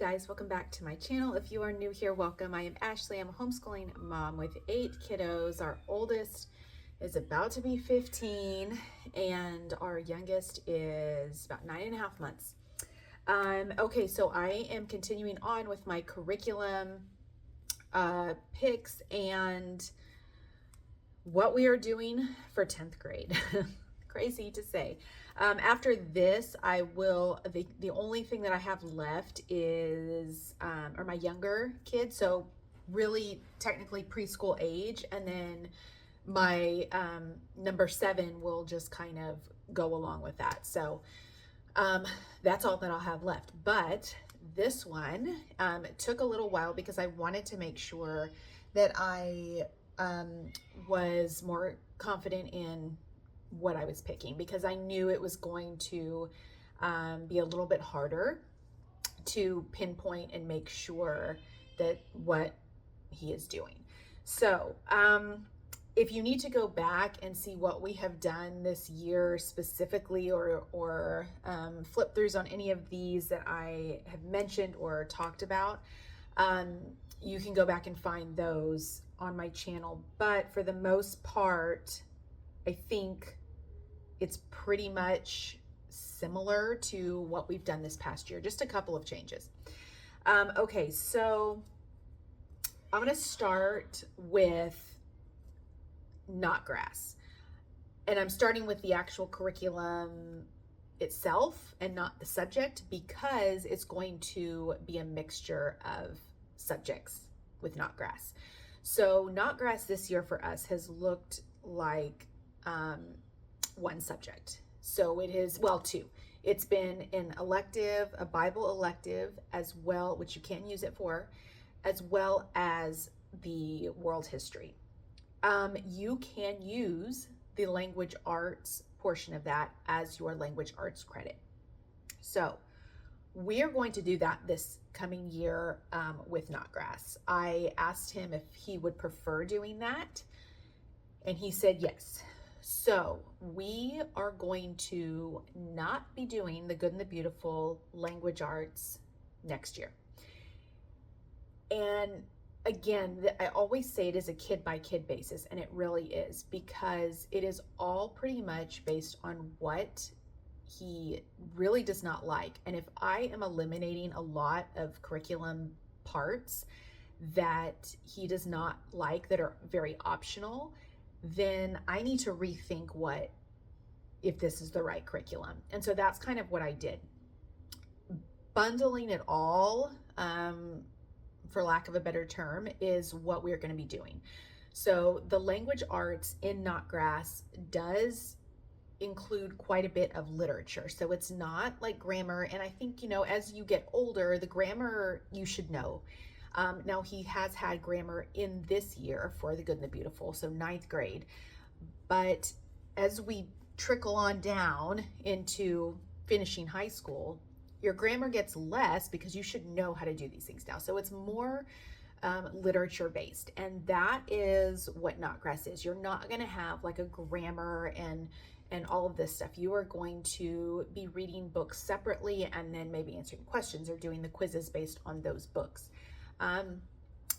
guys, welcome back to my channel. If you are new here, welcome. I am Ashley. I'm a homeschooling mom with 8 kiddos. Our oldest is about to be 15 and our youngest is about 9.5 months. Okay, so I am continuing on with my curriculum picks and what we are doing for 10th grade. Crazy to say. After this, I will, the only thing that I have left is, are my younger kids. So really technically preschool age. And then my number 7 will just kind of go along with that. So that's all that I'll have left. But this one, it took a little while because I wanted to make sure that I was more confident in what I was picking, because I knew it was going to be a little bit harder to pinpoint and make sure that what he is doing. So if you need to go back and see what we have done this year specifically, or flip throughs on any of these that I have mentioned or talked about, you can go back and find those on my channel. But for the most part, I think it's pretty much similar to what we've done this past year, just a couple of changes. Okay, so I'm gonna start with not grass. And I'm starting with the actual curriculum itself and not the subject, because it's going to be a mixture of subjects with not grass. So not grass this year for us has looked like one subject. So it is, well, 2. It's been an elective, a Bible elective as well, which you can use it for, as well as the world history. You can use the language arts portion of that as your language arts credit. So we are going to do that this coming year with not grass. I asked him if he would prefer doing that, and he said yes. So we are going to not be doing the Good and the Beautiful language arts next year. And again, I always say it is a kid by kid basis, and it really is, because it is all pretty much based on what he really does not like. And if I am eliminating a lot of curriculum parts that he does not like, that are very optional, then I need to rethink if this is the right curriculum. And so that's kind of what I did. Bundling it all, for lack of a better term, is what we're going to be doing. So the language arts in Not Grass does include quite a bit of literature. So it's not like grammar. And I think, as you get older, the grammar you should know. Now he has had grammar in this year for the Good and the Beautiful, so 9th grade. But as we trickle on down into finishing high school, your grammar gets less because you should know how to do these things now. So it's more literature based, and that is what Not Grass is. You're not going to have like a grammar and all of this stuff. You are going to be reading books separately and then maybe answering questions or doing the quizzes based on those books.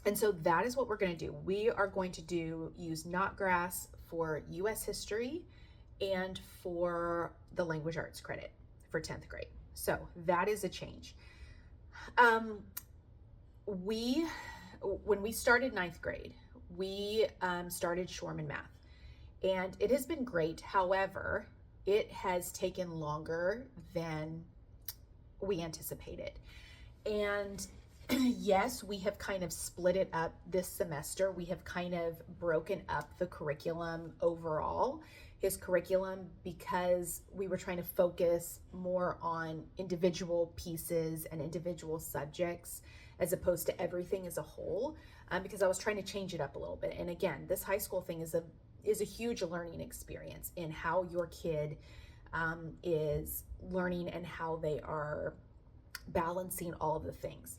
And so that is what we're going to do. We are going to use Not Grass for U.S. history and for the language arts credit for 10th grade. So that is a change. When we started 9th grade, we started Shorman math, and it has been great. However, it has taken longer than we anticipated. And yes, we have kind of split it up this semester. We have kind of broken up the curriculum overall, his curriculum, because we were trying to focus more on individual pieces and individual subjects as opposed to everything as a whole, because I was trying to change it up a little bit. And again, this high school thing is a huge learning experience in how your kid is learning and how they are balancing all of the things.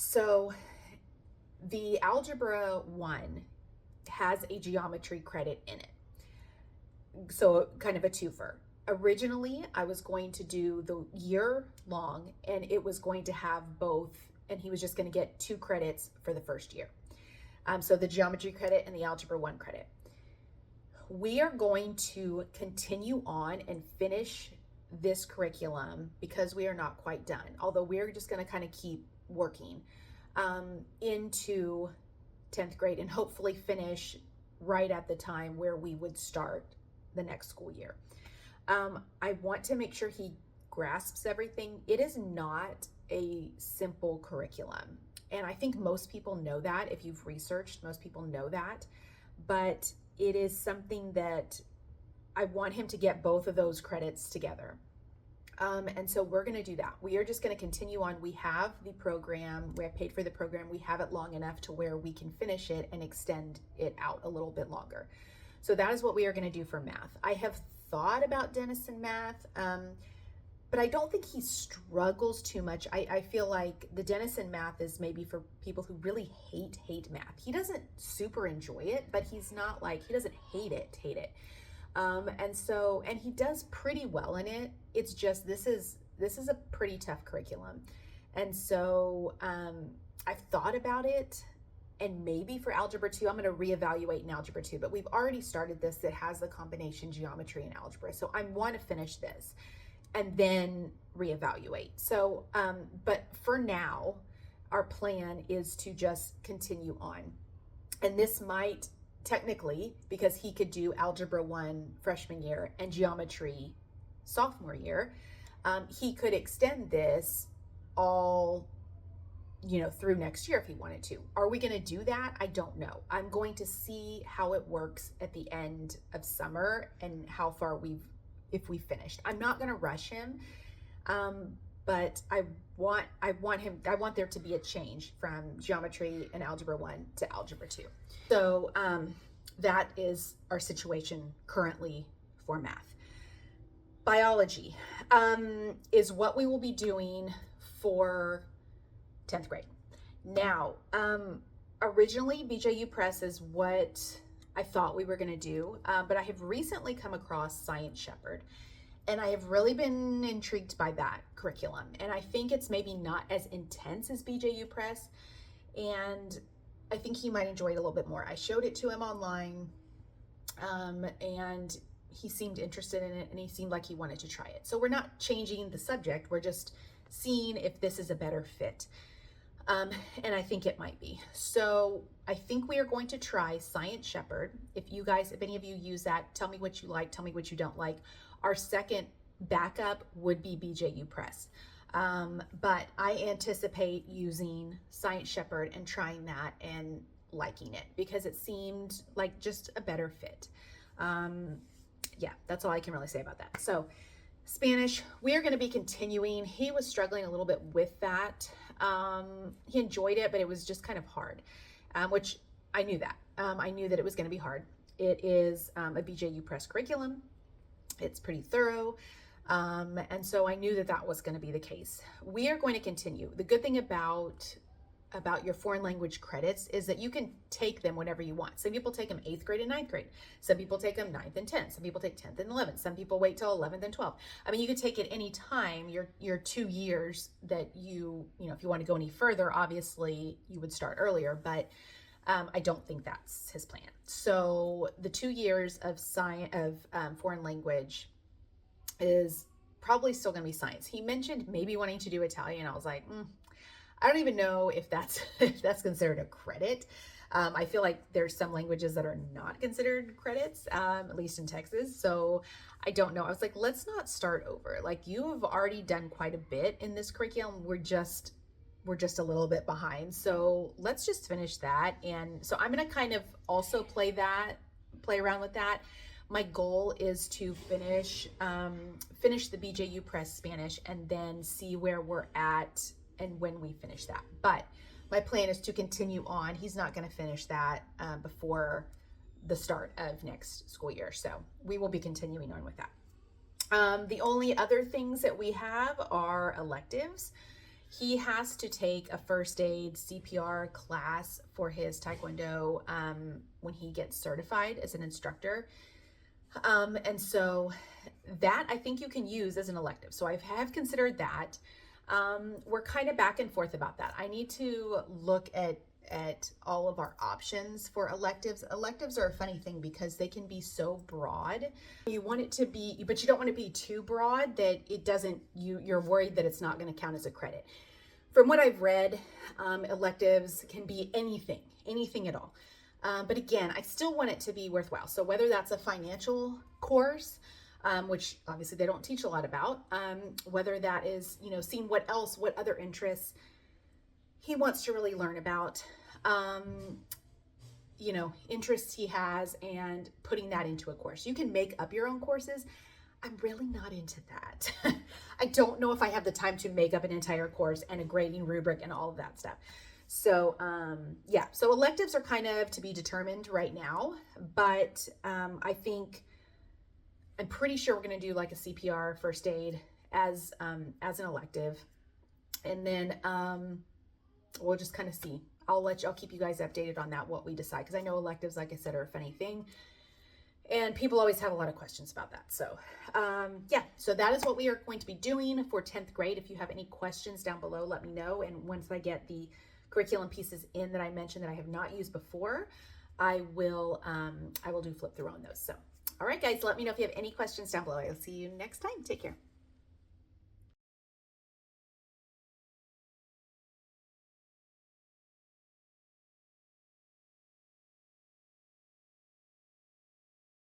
So the Algebra 1 has a geometry credit in it. So kind of a twofer. Originally, I was going to do the year long, and it was going to have both, and he was just going to get 2 credits for the first year. So the geometry credit and the algebra 1 credit. We are going to continue on and finish this curriculum because we are not quite done, although we're just going to kind of keep working into 10th grade and hopefully finish right at the time where we would start the next school year. I want to make sure he grasps everything. It is not a simple curriculum. And I think most people know that. If you've researched, most people know that. But it is something that I want him to get both of those credits together. And so we're going to do that. We are just going to continue on. We have the program. We have paid for the program. We have it long enough to where we can finish it and extend it out a little bit longer. So that is what we are going to do for math. I have thought about Denison math, but I don't think he struggles too much. I feel like the Denison math is maybe for people who really hate math. He doesn't super enjoy it, but he's not like, he doesn't hate it. And he does pretty well in it. It's just, this is a pretty tough curriculum. And so I've thought about it, and maybe for Algebra 2, I'm going to reevaluate in Algebra 2, but we've already started this that has the combination geometry and algebra. So I want to finish this and then reevaluate. So, but for now, our plan is to just continue on. And this might technically, because he could do Algebra 1 freshman year and geometry sophomore year, he could extend this all through next year if he wanted to. Are we going to do that? I don't know. I'm going to see how it works at the end of summer and how far if we finished. I'm not going to rush him, but I want there to be a change from geometry and algebra 1 to algebra 2. So that is our situation currently for math. Biology is what we will be doing for 10th grade. Now, originally BJU Press is what I thought we were going to do, but I have recently come across Science Shepherd, and I have really been intrigued by that curriculum. And I think it's maybe not as intense as BJU Press, and I think he might enjoy it a little bit more. I showed it to him online, and he seemed interested in it, and he seemed like he wanted to try it. So we're not changing the subject. We're just seeing if this is a better fit. And I think it might be. So I think we are going to try Science Shepherd. If any of you use that, tell me what you like, tell me what you don't like. Our second backup would be BJU Press. But I anticipate using Science Shepherd and trying that and liking it because it seemed like just a better fit. Yeah, that's all I can really say about that. So Spanish, we are going to be continuing. He was struggling a little bit with that. He enjoyed it, but it was just kind of hard, which I knew that. I knew that it was going to be hard. It is a BJU Press curriculum. It's pretty thorough. And so I knew that that was going to be the case. We are going to continue. The good thing about your foreign language credits is that you can take them whenever you want. Some people take them 8th grade and 9th grade. Some people take them 9th and 10th. Some people take 10th and 11th. Some people wait till 11th and 12th. I mean, you could take it any time, your 2 years that if you want to go any further, obviously you would start earlier, but I don't think that's his plan. So the 2 years of foreign language is probably still going to be science. He mentioned maybe wanting to do Italian. I was like, I don't even know if that's considered a credit. I feel like there's some languages that are not considered credits, at least in Texas. So I don't know. I was like, let's not start over. Like, you have already done quite a bit in this curriculum. We're just a little bit behind. So let's just finish that. And so I'm going to kind of also play around with that. My goal is to finish the BJU Press Spanish and then see where we're at and when we finish that. But my plan is to continue on. He's not going to finish that before the start of next school year. So we will be continuing on with that. The only other things that we have are electives. He has to take a first aid CPR class for his Taekwondo when he gets certified as an instructor. And so that I think you can use as an elective. So I have considered that. We're kind of back and forth about that. I need to look at all of our options for electives. Electives are a funny thing because they can be so broad. You want it to be, but you don't want to be too broad that it doesn't, you're worried that it's not going to count as a credit. From what I've read, electives can be anything at all. But again, I still want it to be worthwhile. So whether that's a financial course, which obviously they don't teach a lot about, whether that is, seeing what other interests he wants to really learn about, interests he has, and putting that into a course. You can make up your own courses. I'm really not into that. I don't know if I have the time to make up an entire course and a grading rubric and all of that stuff. So, yeah, so electives are kind of to be determined right now, but I'm pretty sure we're going to do like a CPR first aid as an elective. And then we'll just kind of see. I'll keep you guys updated on that, what we decide. Because I know electives, like I said, are a funny thing. And people always have a lot of questions about that. So, yeah, so that is what we are going to be doing for 10th grade. If you have any questions down below, let me know. And once I get the curriculum pieces in that I mentioned that I have not used before, I will do flip through on those. So, all right, guys, let me know if you have any questions down below. I'll see you next time. Take care.